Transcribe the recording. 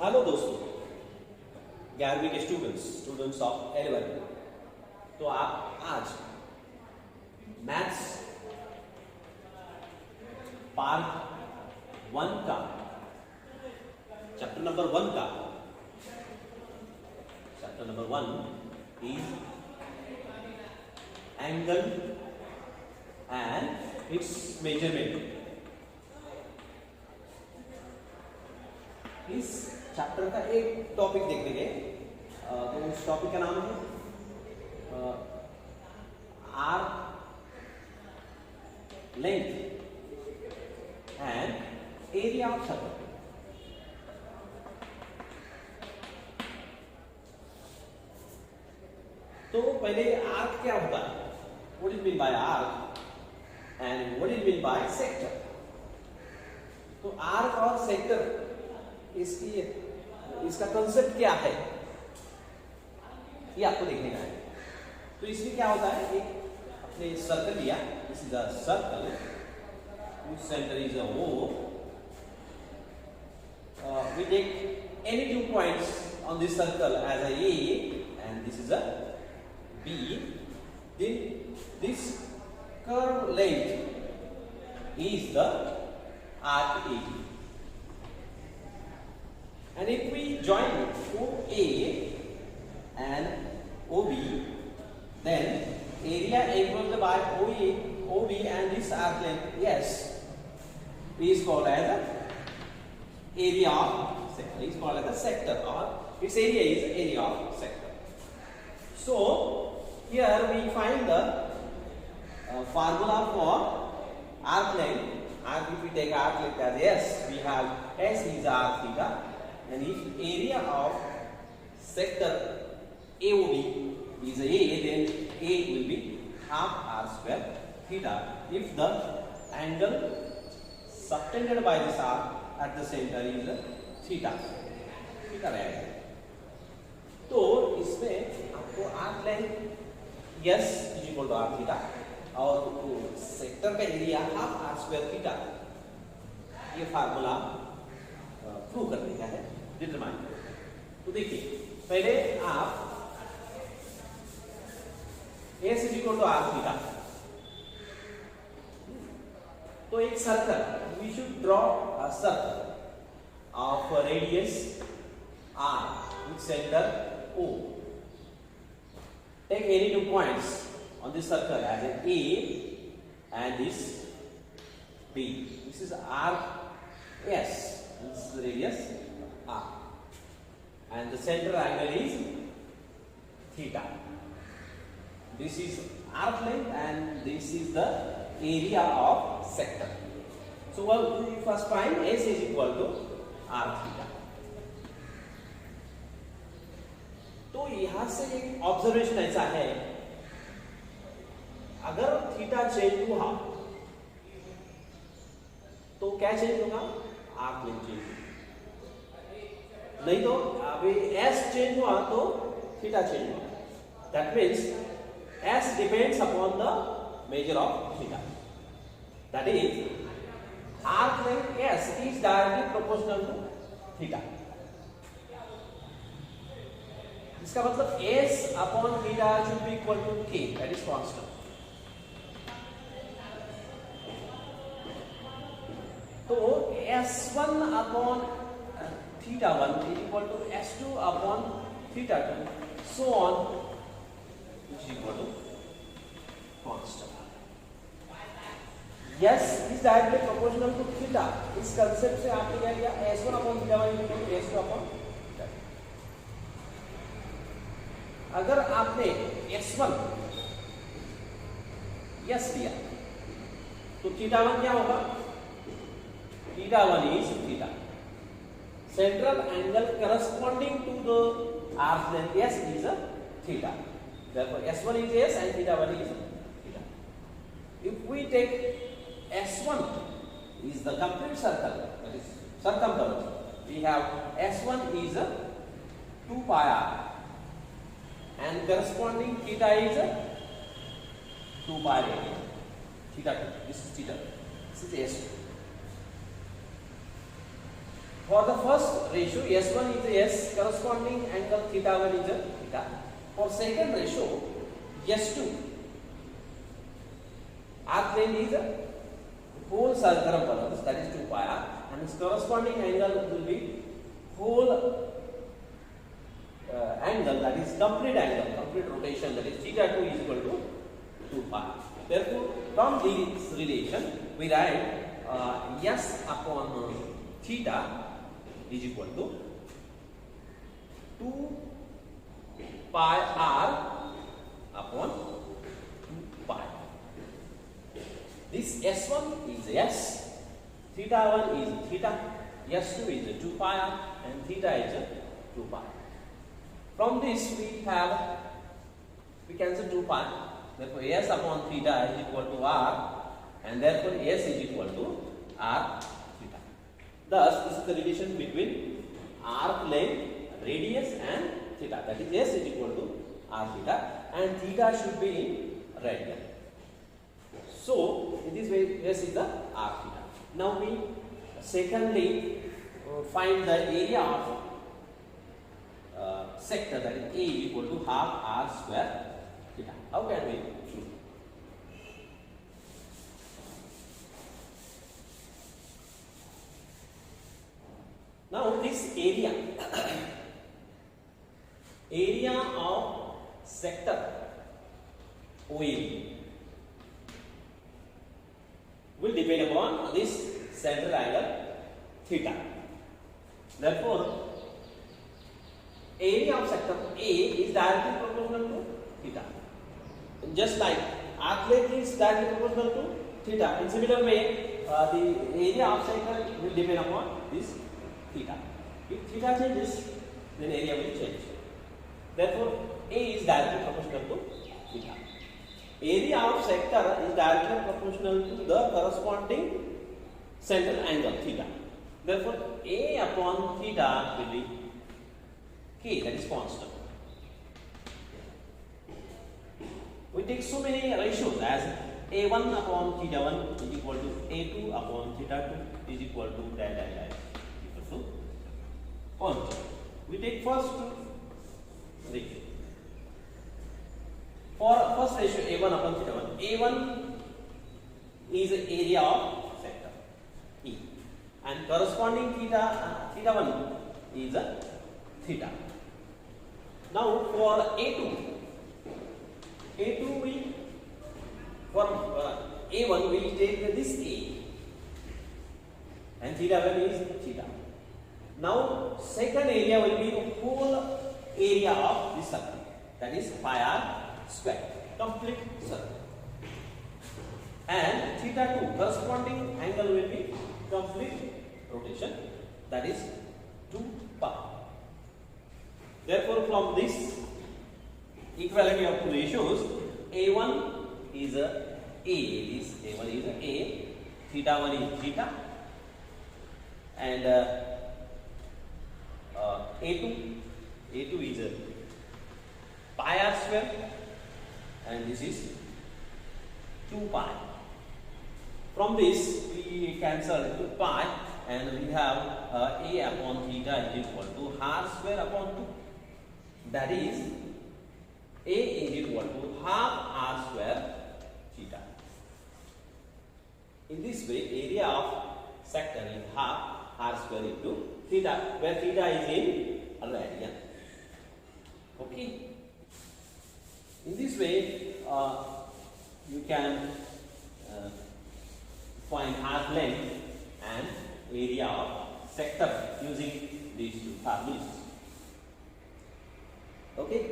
Hello दोस्तों, 11वीं के स्टूडेंट्स ऑफ 11। तो आप आज मैथ्स पार्ट 1 का chapter number 1 is angle and it's measurement. इस चैप्टर का एक टॉपिक देख लेंगे। तो उस टॉपिक का नाम है arc length and area of circle. तो पहले आर्क क्या होता है, what is mean by arc and what is mean by sector. तो आर्क और सेक्टर इसका कंसेप्ट क्या है ये आपको देखने का है। तो इसमें क्या होता है, एक अपने सर्कल लिया, this is a circle whose center is a O. We take any 2 points on this circle as a A and this is a B. Then this curve length is the arc A. And if we join OA and OB, then area enclosed by OA, OB and this arc length S is called as the area of sector. Is called as the sector, or its area is area of sector. So here we find the formula for arc length. If we take arc length as S, we have S is arc theta. And if area of sector AOB is A, then A will be half r square theta if the angle subtended by this arc at the center is theta रहेगा। तो इसमें आपको arc length S is equal to R theta और sector का area half R square theta, ये formula prove करने का है, डिटरमाइन। तो देखिए पहले आप S is equal to R theta, तो एक circle, we should draw a circle of radius r with center O. Take any 2 points on this circle as A and this B. This is arc S. This is the radius R, and the center angle is theta. This is arc length and this is the area of sector. So we first find S is equal to R theta. तो यहां से एक observation ऐसा है, अगर theta change हुआ तो क्या चेंज होगा, आर्क लेंथ चेंज होगा। नहीं तो अभी S चेंज हुआ तो थीटा चेंज होगा। That means S depends upon the measure of theta. That is arc length S is directly proportional to theta. इसका मतलब S upon theta should be equal to K, that is constant. तो S1 upon theta 1 is equal to S2 upon theta 2, so on, which is equal to constant. Yes is directly proportional to theta. इस concept से आपने क्या किया, S1 upon theta 1 is equal to S2 upon theta 2. अगर आपने S1 yes लिया तो theta 1 क्या होगा, theta 1 is theta. Central angle corresponding to the arc length S is a theta. Therefore, S1 is S and theta 1 is theta. If we take S1 is the complete circle, that is circumference, we have S1 is a 2 pi r and corresponding theta is a 2 pi radian. Theta 2. This is theta. This is S2. For the first ratio, S1 is a S, corresponding angle theta 1 is a theta. For second ratio, S2, arc length is a whole circumference, that is 2 pi r, and its corresponding angle will be whole angle, that is complete angle, complete rotation, that is theta 2 is equal to 2 pi. Therefore, from this relation, we write S upon theta is equal to 2 pi r upon 2 pi. This S1 is S, theta 1 is theta, S2 is 2 pi r, and theta is 2 pi. From this we cancel 2 pi, therefore S upon theta is equal to r, and therefore S is equal to r theta. Thus, this is the relation between arc length, radius and theta, that is S is equal to r theta, and theta should be in radian. So, in this way S is the r theta. Now we secondly find the area of sector, that is A is equal to half r square theta. How can we do? Now this area of sector OAB will depend upon this central angle theta. Therefore, area of sector A is directly proportional to theta. Just like arc length is directly proportional to theta. In similar way, the area of sector will depend upon this theta. If theta changes, then area will change. Therefore, A is directly proportional to theta. Area of sector is directly proportional to the corresponding central angle theta. Therefore, A upon theta will be K, that is constant. We take so many ratios as A1 upon theta 1 is equal to A2 upon theta 2 is equal to delta L equal to constant. We take first ratio. For first ratio A1 upon theta 1, A1 is the area of sector E, and corresponding theta 1 is a theta. Now for A2 we for A1 we will take this A, and theta 1 is theta. Now second area will be the whole area of this circle, that is pi r square, complete circle, and theta 2 corresponding angle will be complete rotation, that is 2 pi. Therefore, from this equality of two ratios, A1 is a this A1 is a, theta 1 is theta, and A2 is a pi r square, and this is 2 pi. From this we cancel 2 pi, and we have A upon theta is equal to r square upon 2. That is, A is equal to half r square theta. In this way, area of sector is half r square into theta, where theta is in radian. Okay. In this way, you can find arc length and area of sector using these two formulas. Okay.